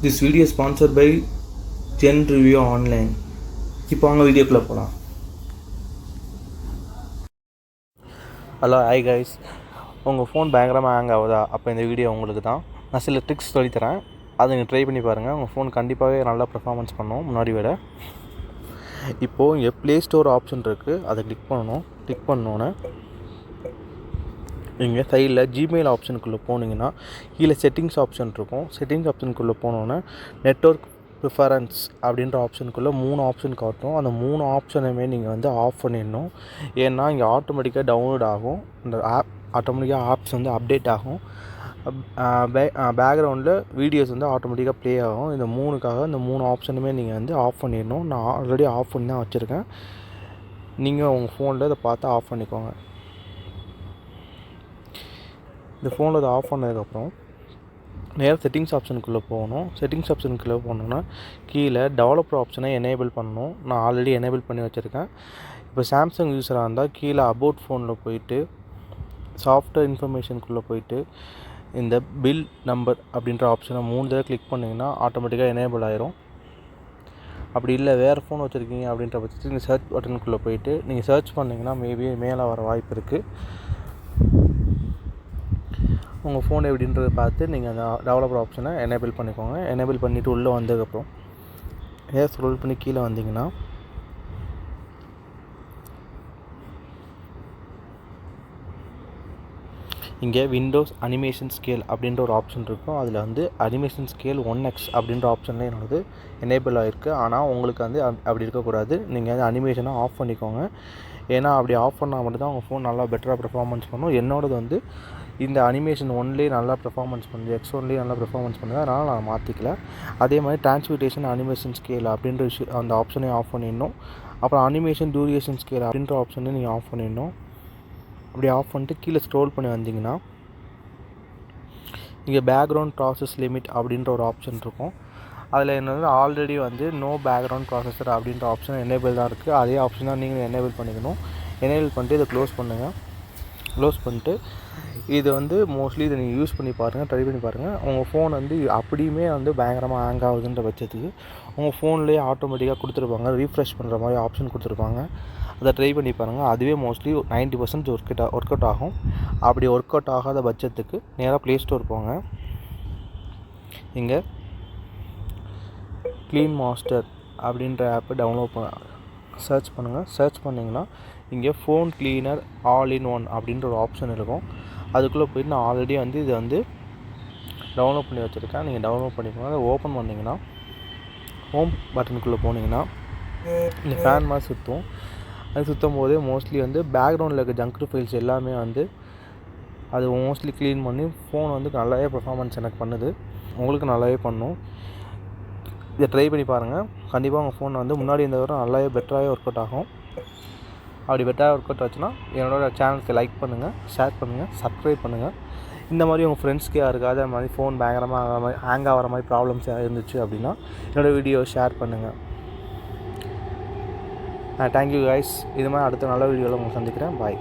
This video is sponsored by Gen Review Online. இப்போ வாங்க வீடியோக்குள்ளே போகலாம். ஹலோ ஹாய் கைஸ், உங்கள் ஃபோன் பயங்கரமாக ஹேங் ஆகுதா? அப்போ இந்த வீடியோ உங்களுக்கு தான். நான் சில ட்ரிக்ஸ் சொல்லித்தரேன், அதை நீங்கள் ட்ரை பண்ணி பாருங்கள். உங்கள் ஃபோன் கண்டிப்பாகவே நல்லா பர்ஃபார்மன்ஸ் பண்ணும் முன்னாடி விட. இப்போது இங்கே ப்ளே ஸ்டோர் ஆப்ஷன் இருக்குது, அதை கிளிக் பண்ணணும். கிளிக் பண்ணோன்னே இங்கே சைடில் ஜிமெயில் ஆப்ஷனுக்குள்ளே போனீங்கன்னா கீழே செட்டிங்ஸ் ஆப்ஷன் இருக்கும். செட்டிங்ஸ் ஆப்ஷனுக்குள்ளே போனோன்னே நெட்வொர்க் ப்ரிஃபரன்ஸ் அப்படின்ற ஆப்ஷனுக்குள்ளே 3 ஆப்ஷன் காட்டும். அந்த 3 ஆப்ஷனுமே நீங்கள் ஆஃப் பண்ணிடணும். ஏன்னா இங்கே ஆட்டோமேட்டிக்காக டவுன்லோட் ஆகும். இந்த ஆட்டோமேட்டிக்காக ஆப்ஸ் அப்டேட் ஆகும். பேக்ரவுண்டில் வீடியோஸ் ஆட்டோமேட்டிக்காக ப்ளே ஆகும். இந்த 3 ஆப்ஷனுமே நீங்கள் ஆஃப் பண்ணிடணும். நான் ஆல்ரெடி ஆஃப் பண்ணி தான் வச்சுருக்கேன். நீங்கள் உங்கள் ஃபோனில் இதை பார்த்து ஆஃப் பண்ணிக்கோங்க. இந்த ஃபோனில் இதை ஆஃப் பண்ணதுக்கப்புறம் நேராக செட்டிங்ஸ் ஆப்ஷனுக்குள்ளே போகணும். செட்டிங்ஸ் ஆப்ஷனுக்குள்ளே போனோன்னா கீழே டெவலப்பர் ஆப்ஷனை எனேபிள் பண்ணணும். நான் ஆல்ரெடி எனேபிள் பண்ணி வச்சுருக்கேன். இப்போ சாம்சங் யூஸராக இருந்தால் கீழே அபவுட் ஃபோனில் போயிட்டு சாஃப்ட்வேர் இன்ஃபர்மேஷனுக்குள்ளே போயிட்டு இந்த பில் நம்பர் அப்படின்ற ஆப்ஷனை 3 தடவை கிளிக் பண்ணிங்கன்னா ஆட்டோமேட்டிக்காக எனேபிள் ஆயிரும். அப்படி இல்லை வேறு ஃபோன் வச்சுருக்கீங்க அப்படின்ற பட்சத்துக்கு இந்த சர்ச் பட்டனுக்குள்ளே போயிட்டு நீங்கள் சர்ச் பண்ணிங்கன்னா மேபி மேலே வர வாய்ப்பு இருக்குது. உங்கள் ஃபோன் எப்படின்றத பார்த்து நீங்கள் அந்த டெவலப்பர் ஆப்ஷனை எனேபிள் பண்ணிக்கோங்க. எனேபிள் பண்ணிவிட்டு உள்ளே வந்ததுக்கப்புறம் ஸ்க்ரோல் பண்ணி கீழே வந்தீங்கன்னா இங்கே விண்டோஸ் அனிமேஷன் ஸ்கேல் அப்படின்ற ஒரு ஆப்ஷன் இருக்கும். அதில் அனிமேஷன் ஸ்கேல் 1x அப்படின்ற ஆப்ஷனில் என்னோடது எனேபிள் ஆகிருக்கு. ஆனால் உங்களுக்கு அப்படி இருக்கக்கூடாது. நீங்கள் அனிமேஷனை ஆஃப் பண்ணிக்கோங்க. ஏன்னா அப்படி ஆஃப் பண்ணால் மட்டும்தான் உங்கள் ஃபோன் நல்லா பெட்டராக பெர்ஃபார்மன்ஸ் பண்ணும். என்னோடது இந்த அனிமேஷன் 1லேயே நல்லா பெர்ஃபார்மன்ஸ் பண்ணுது, X1லேயே நல்லா பெர்ஃபார்மன்ஸ் பண்ணுது. அதனால் நான் மாற்றிக்கல. அதே மாதிரி டிரான்ஸ்மிட்டேஷன் அனிமேஷன் ஸ்கேல் அப்படின்ற அந்த ஆப்ஷனையும் ஆஃப் பண்ணிடணும். அப்புறம் அனிமேஷன் டூரேஷன் ஸ்கேல் அப்படின்ற ஆப்ஷனையும் நீங்கள் ஆஃப் பண்ணிடணும். அப்படி ஆஃப் பண்ணிட்டு கீழே ஸ்க்ரோல் பண்ணி வந்தீங்கன்னா இங்கே பேக்ரவுண்ட் ப்ராசஸ் லிமிட் அப்படின்ற ஒரு ஆப்ஷன் இருக்கும். அதில் ஆல்ரெடி நோ பேக்ரவுண்ட் ப்ராசஸர் அப்படின்ற ஆப்ஷன் எனேபிள் தான் இருக்குது. அதே ஆப்ஷன் தான் நீங்கள் எனேபிள் பண்ணிக்கணும். எனேபிள் பண்ணிட்டு இதை க்ளோஸ் பண்ணுங்கள். க்ளோஸ் பண்ணிட்டு இது மோஸ்ட்லி இதை நீங்கள் யூஸ் பண்ணி பாருங்கள், ட்ரை பண்ணி பாருங்கள். உங்கள் ஃபோன் அப்படியுமே பயங்கரமாக ஹேங் ஆகுதுன்ற பட்சத்துக்கு உங்கள் ஃபோன்லேயே ஆட்டோமேட்டிக்காக கொடுத்துருப்பாங்க, ரீஃப்ரெஷ் பண்ணுற மாதிரி ஆப்ஷன் கொடுத்துருப்பாங்க. அதை ட்ரை பண்ணி பாருங்கள். அதுவே மோஸ்ட்லி 90% ஒர்க் அவுட் ஆகும். அப்படி ஒர்க் அவுட் ஆகாத பட்சத்துக்கு நேராக ப்ளே ஸ்டோர் போங்க. இங்கே க்ளீன் மாஸ்டர் அப்படின்ற ஆப்பை டவுன்லோட் சர்ச் பண்ணுங்கள். சர்ச் பண்ணிங்கன்னா இங்கே phone cleaner all in one அப்படின்ற ஒரு ஆப்ஷன் இருக்கும். அதுக்குள்ளே போய்ட்டு நான் ஆல்ரெடி இது டவுன்லோட் பண்ணி வச்சுருக்கேன். நீங்கள் டவுன்லோட் பண்ணிக்கோங்க. அதை ஓப்பன் பண்ணிங்கன்னா ஹோம் பட்டனுக்குள்ளே போனீங்கன்னா இந்த ஃபேன் மாதிரி சுற்றும். அது சுற்றும் போதே மோஸ்ட்லி பேக்ரவுண்டில் இருக்க ஜங்க் ஃபைல்ஸ் எல்லாமே அது மோஸ்ட்லி க்ளீன் பண்ணி ஃபோன் நல்லாவே பெர்ஃபார்மன்ஸ் எனக்கு பண்ணுது. உங்களுக்கு நல்லாவே பண்ணும். இதை ட்ரை பண்ணி பாருங்கள். கண்டிப்பாக உங்கள் ஃபோன் முன்னாடி இந்த விட நல்லாவே பெட்டராகவே ஒர்க் அவுட் ஆகும். அப்படி பெட்டராக ஒர்க் அவுட் ஆச்சுன்னா என்னோடய சேனலுக்கு லைக் பண்ணுங்கள், ஷேர் பண்ணுங்கள், சப்ஸ்கிரைப் பண்ணுங்கள். இந்த மாதிரி உங்கள் ஃப்ரெண்ட்ஸ்க்கு யாருக்காவது அது மாதிரி ஃபோன் பயங்கரமாக ஹேங் ஆகிற மாதிரி ப்ராப்ளம்ஸ் இருந்துச்சு அப்படின்னா என்னோடய வீடியோ ஷேர் பண்ணுங்கள். Thank you guys. இது மாதிரி அடுத்த நல்ல வீடியோவில் உங்களை சந்திக்கிறேன். பாய்.